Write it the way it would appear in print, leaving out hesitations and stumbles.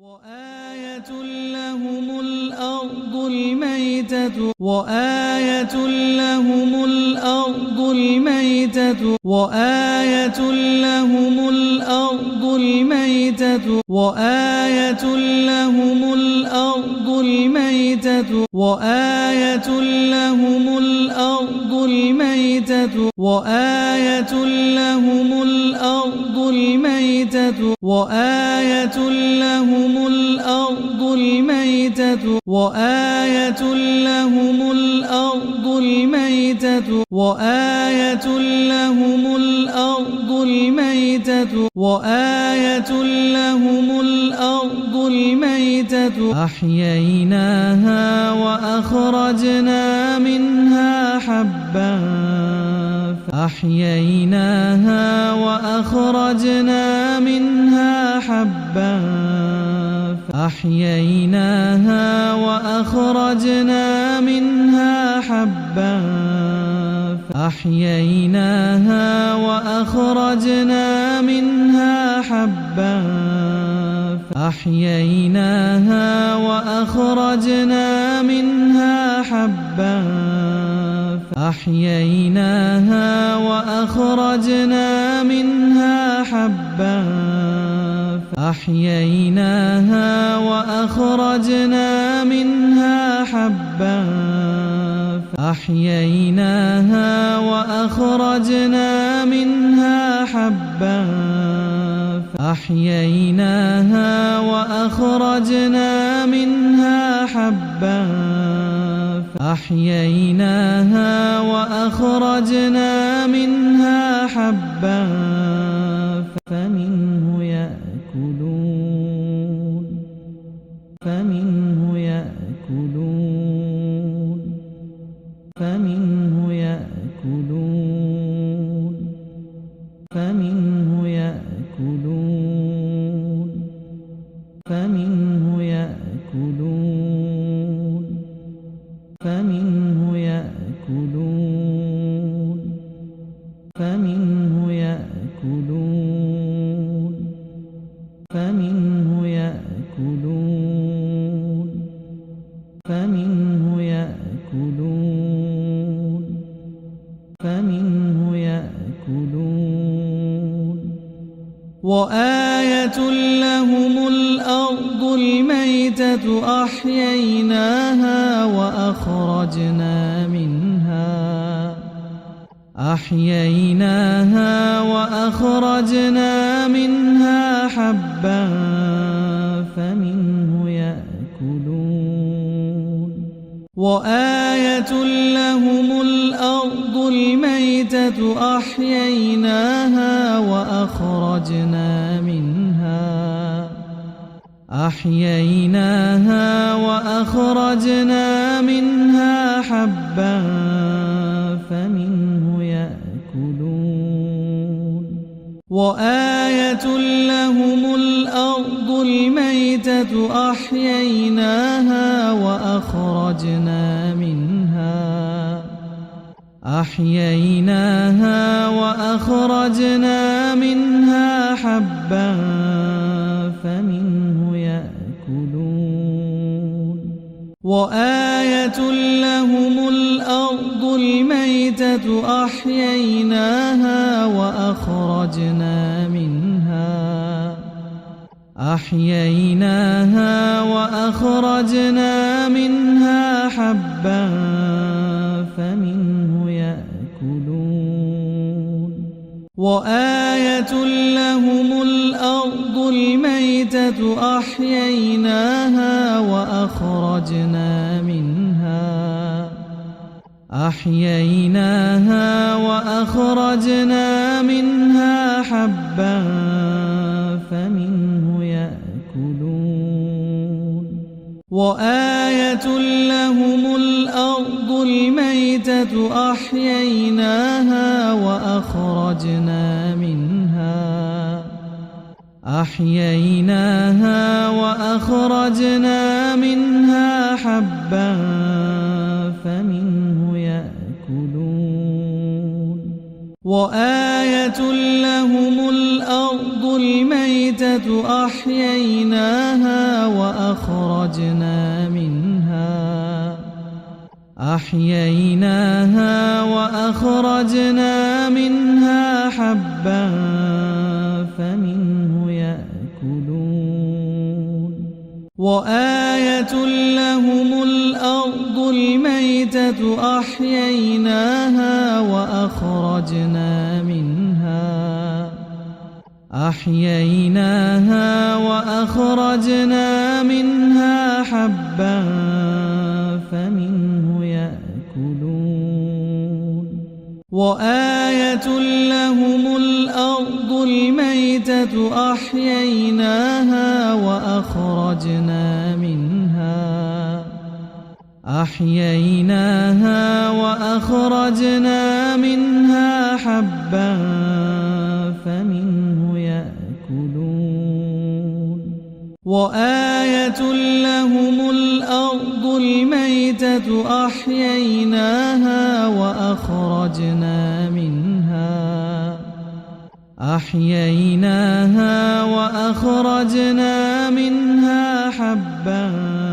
وآية لهم الأرض الميتة وآية لهم الأرض الميتة وآية لهم الأرض الميتة وآية لهم الأرض الميتة وآية لهم الأرض الميتة وآية لهم الأرض الميتة وآية لهم الأرض الميتة وآية لهم الأرض الميتة وآية لهم الأرض الميتة وآية لهم الأرض الميتة أحييناها وأخرجنا منها حبا أحييناها وأخرجنا منها حبا أحييناها وأخرجنا منها حبا أحييناها وأخرجنا منها حبا أحييناها وأخرجنا منها حبا أحييناها وأخرجنا منها حبا أحييناها وأخرجنا منها حبا أحييناها وأخرجنا منها حبا أحييناها وأخرجنا منها حبا أحييناها وأخرجنا منها حبا فمنه يأكلون فمنه يأكلون فمنه يأكلون فمنه يأكلون فمنه يأكلون فمنه يأكلون فمنه يأكلون فمنه يأكلون فمنه يأكلون فمنه يأكلون وآية لهم الأرض الميتة أحييناها وأخرجنا منها حبا فمنه يأكلون وآية لهم الأرض الميتة أحييناها وأخرجنا منها حبا فمنه يأكلون وآية لهم الأرض الميتة أحييناها وأخرجنا منها حبا فمنه يأكلون وآية لهم الأرض الميتة أحييناها وأخرجنا منها حبا فمنه يأكلون وآية لهم الأرض الميتة أحييناها وأخرجنا منها حبا فمنه يأكلون وآية لهم الأرض الميتة أحييناها وأخرجنا منها حبا فمنه يأكلون وآية لهم الأرض الميتة الميتة أحييناها وأخرجنا منها حبا فمنه يأكلون وآية لهم الأرض الميتة أحييناها وأخرجنا منها حبا فمنه يأكلون وآية لهم الأرض الميتة أحييناها وأخرجنا منها حبا فمنه يأكلون وآية لهم الأرض الميتة أحييناها وأخرجنا منها حبا